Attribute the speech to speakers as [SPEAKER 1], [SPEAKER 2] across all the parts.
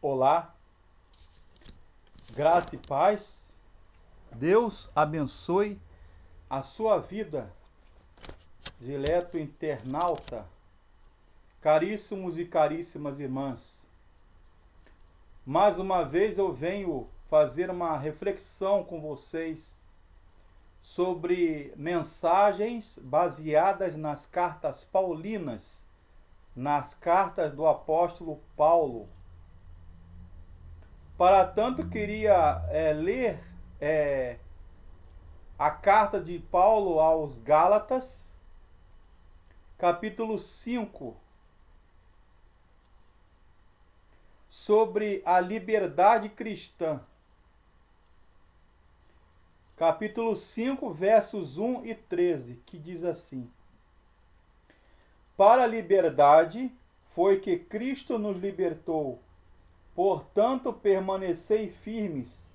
[SPEAKER 1] Olá, graça e paz. Deus abençoe a sua vida, dileto internauta, caríssimos e caríssimas irmãs. Mais uma vez eu venho fazer uma reflexão com vocês sobre mensagens baseadas nas cartas paulinas, nas cartas do apóstolo Paulo. Para tanto, queria ler a carta de Paulo aos Gálatas, capítulo 5, sobre a liberdade cristã. Capítulo 5, versos 1 e 13, que diz assim: Para a liberdade foi que Cristo nos libertou. Portanto, permanecei firmes,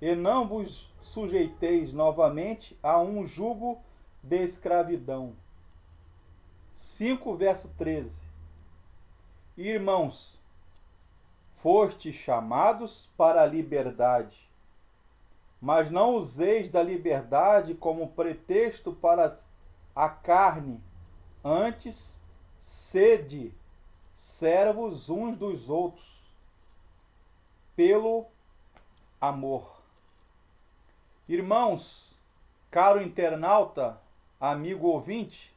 [SPEAKER 1] e não vos sujeiteis novamente a um jugo de escravidão. 5, verso 13. Irmãos, fostes chamados para a liberdade, mas não useis da liberdade como pretexto para a carne, antes sede servos uns dos outros, pelo amor. Irmãos, caro internauta, amigo ouvinte,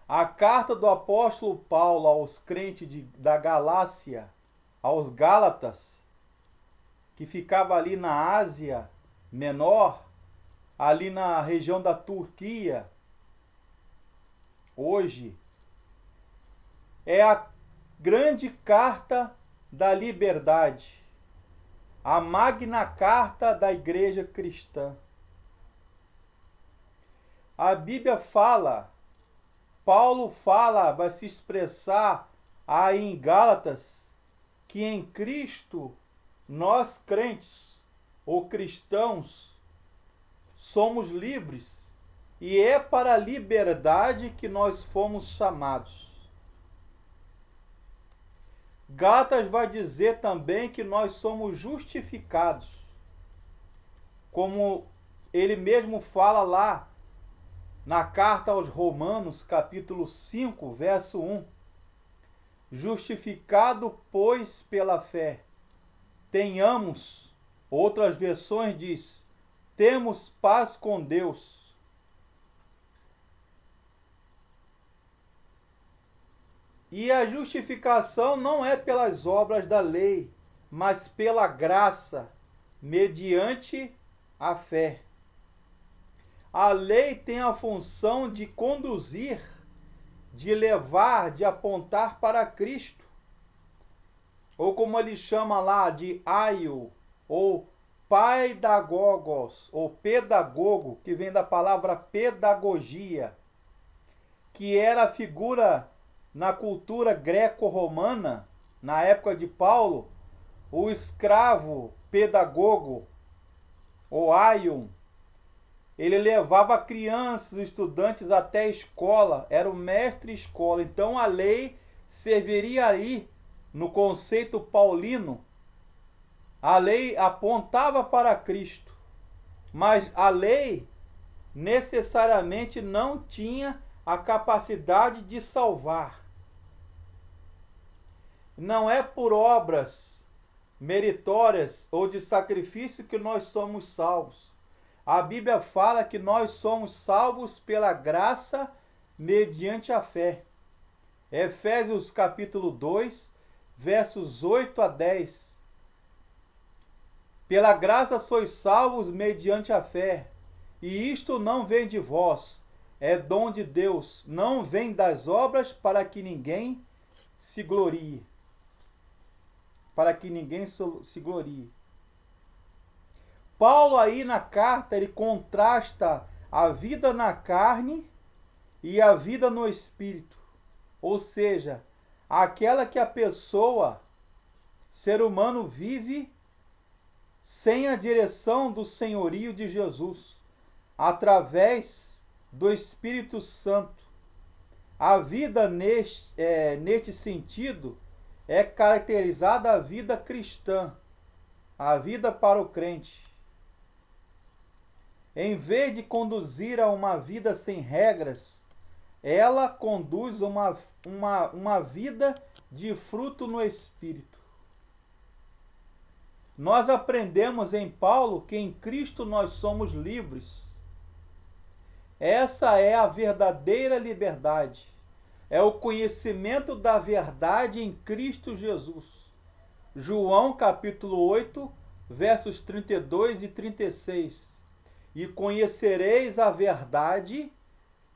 [SPEAKER 1] a carta do apóstolo Paulo aos crentes da Galácia, aos Gálatas, que ficava ali na Ásia Menor, ali na região da Turquia, hoje, é a grande carta da liberdade, a magna carta da igreja cristã. A Bíblia fala, Paulo fala, vai se expressar aí em Gálatas, que em Cristo nós crentes ou cristãos somos livres, e é para a liberdade que nós fomos chamados. Gálatas vai dizer também que nós somos justificados, como ele mesmo fala lá na carta aos Romanos, capítulo 5, verso 1. Justificado, pois, pela fé, tenhamos, outras versões diz, temos paz com Deus. E a justificação não é pelas obras da lei, mas pela graça, mediante a fé. A lei tem a função de conduzir, de levar, de apontar para Cristo. Ou como ele chama lá de aio, ou paidagogos, ou pedagogo, que vem da palavra pedagogia, que era a figura na cultura greco-romana, na época de Paulo, o escravo pedagogo, ou aion, ele levava crianças, estudantes até a escola, era o mestre-escola. Então a lei serviria aí, no conceito paulino, a lei apontava para Cristo, mas a lei necessariamente não tinha a capacidade de salvar. Não é por obras meritórias ou de sacrifício que nós somos salvos. A Bíblia fala que nós somos salvos pela graça mediante a fé. Efésios capítulo 2, versos 8 a 10. Pela graça sois salvos mediante a fé, e isto não vem de vós, é dom de Deus, não vem das obras, para que ninguém se glorie. Para que ninguém se glorie. Paulo aí na carta, ele contrasta a vida na carne e a vida no espírito. Ou seja, aquela que a pessoa, ser humano, vive sem a direção do senhorio de Jesus, através do Espírito Santo. A vida neste sentido é caracterizada a vida cristã, a vida para o crente. Em vez de conduzir a uma vida sem regras, ela conduz uma vida de fruto no Espírito. Nós aprendemos em Paulo que em Cristo nós somos livres. Essa é a verdadeira liberdade. É o conhecimento da verdade em Cristo Jesus. João capítulo 8, versos 32 e 36. E conhecereis a verdade,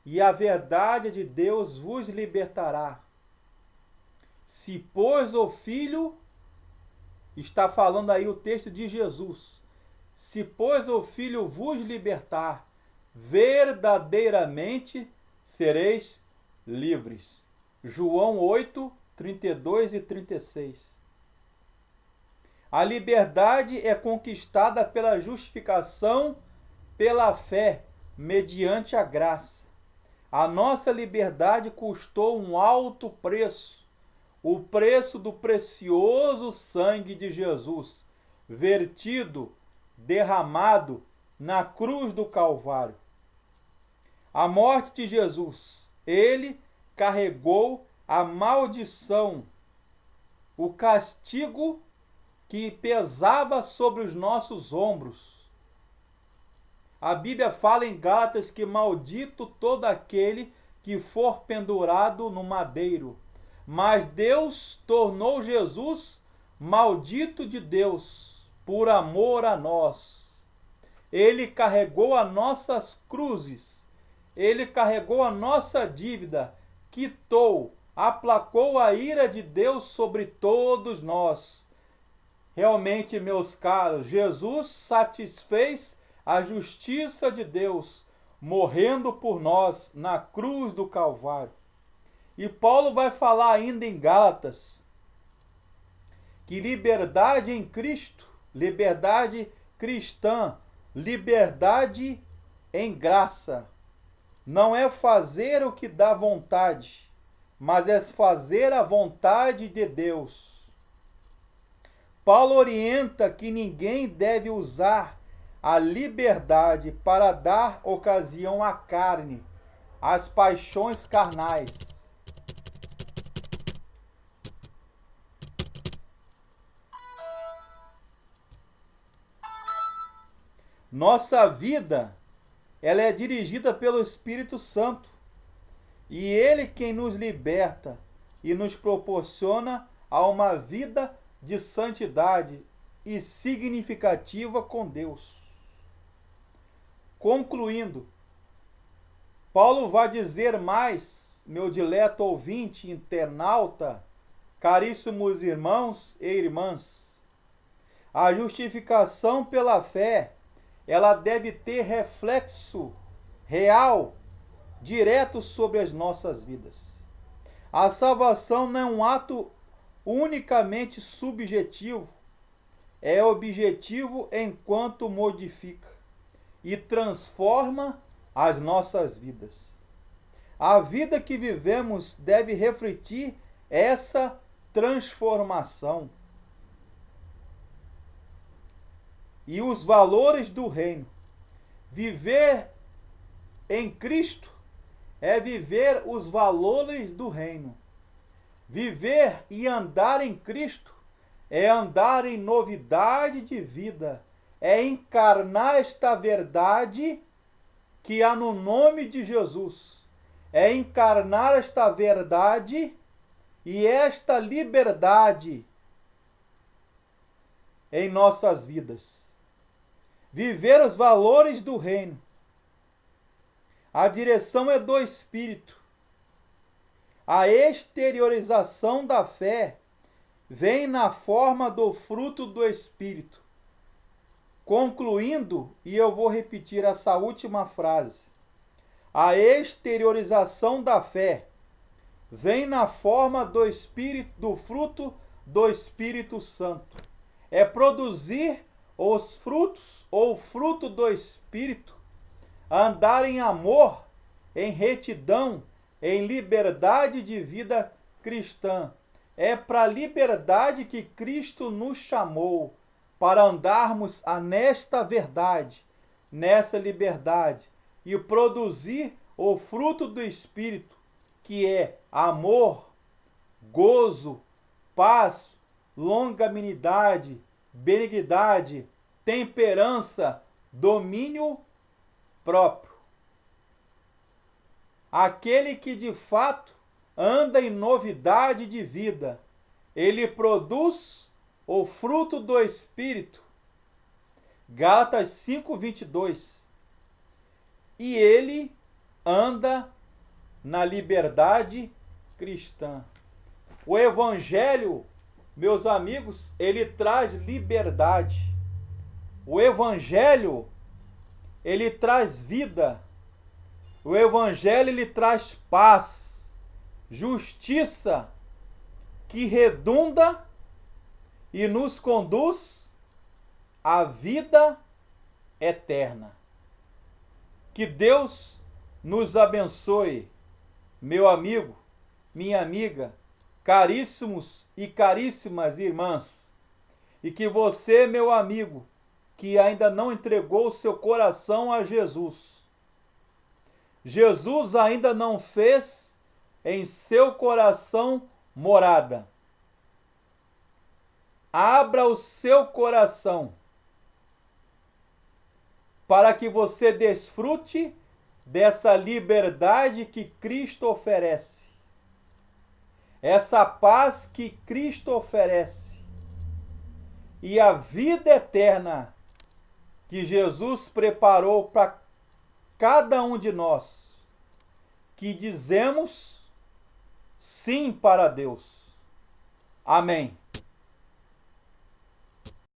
[SPEAKER 1] e a verdade de Deus vos libertará. Se, pois, o Filho, está falando aí o texto de Jesus, se, pois, o Filho vos libertar, verdadeiramente sereis livres. João 8, 32 e 36. A liberdade é conquistada pela justificação, pela fé, mediante a graça. A nossa liberdade custou um alto preço, o preço do precioso sangue de Jesus, vertido, derramado na cruz do Calvário. A morte de Jesus, ele carregou a maldição, o castigo que pesava sobre os nossos ombros. A Bíblia fala em Gálatas que maldito todo aquele que for pendurado no madeiro. Mas Deus tornou Jesus maldito de Deus por amor a nós. Ele carregou as nossas cruzes, ele carregou a nossa dívida, quitou, aplacou a ira de Deus sobre todos nós. Realmente, meus caros, Jesus satisfez a justiça de Deus, morrendo por nós na cruz do Calvário. E Paulo vai falar ainda em Gálatas que liberdade em Cristo, liberdade cristã, liberdade em graça, não é fazer o que dá vontade, mas é fazer a vontade de Deus. Paulo orienta que ninguém deve usar a liberdade para dar ocasião à carne, às paixões carnais. Nossa vida, ela é dirigida pelo Espírito Santo, e ele quem nos liberta e nos proporciona a uma vida de santidade e significativa com Deus. Concluindo, Paulo vai dizer mais, meu dileto ouvinte, internauta, caríssimos irmãos e irmãs, a justificação pela fé, ela deve ter reflexo real, direto sobre as nossas vidas. A salvação não é um ato unicamente subjetivo, é objetivo enquanto modifica e transforma as nossas vidas. A vida que vivemos deve refletir essa transformação. E os valores do reino. Viver em Cristo é viver os valores do reino. Viver e andar em Cristo é andar em novidade de vida, é encarnar esta verdade que há no nome de Jesus, é encarnar esta verdade e esta liberdade em nossas vidas. Viver os valores do reino. A direção é do Espírito. A exteriorização da fé vem na forma do fruto do Espírito. Concluindo, e eu vou repetir essa última frase, a exteriorização da fé vem na forma do Espírito, do fruto do Espírito Santo. É produzir os frutos, ou fruto do Espírito, andar em amor, em retidão, em liberdade de vida cristã. É para a liberdade que Cristo nos chamou, para andarmos nesta verdade, nessa liberdade, e produzir o fruto do Espírito, que é amor, gozo, paz, longanimidade, benignidade, temperança, domínio próprio. Aquele que de fato anda em novidade de vida, ele produz o fruto do Espírito. Gálatas 5:22. E ele anda na liberdade cristã. O Evangelho, meus amigos, ele traz liberdade. O Evangelho, ele traz vida. O Evangelho, ele traz paz, justiça, que redunda e nos conduz à vida eterna. Que Deus nos abençoe, meu amigo, minha amiga, caríssimos e caríssimas irmãs, e que você, meu amigo, que ainda não entregou o seu coração a Jesus, Jesus ainda não fez em seu coração morada. Abra o seu coração para que você desfrute dessa liberdade que Cristo oferece, essa paz que Cristo oferece e a vida eterna que Jesus preparou para cada um de nós, que dizemos sim para Deus. Amém.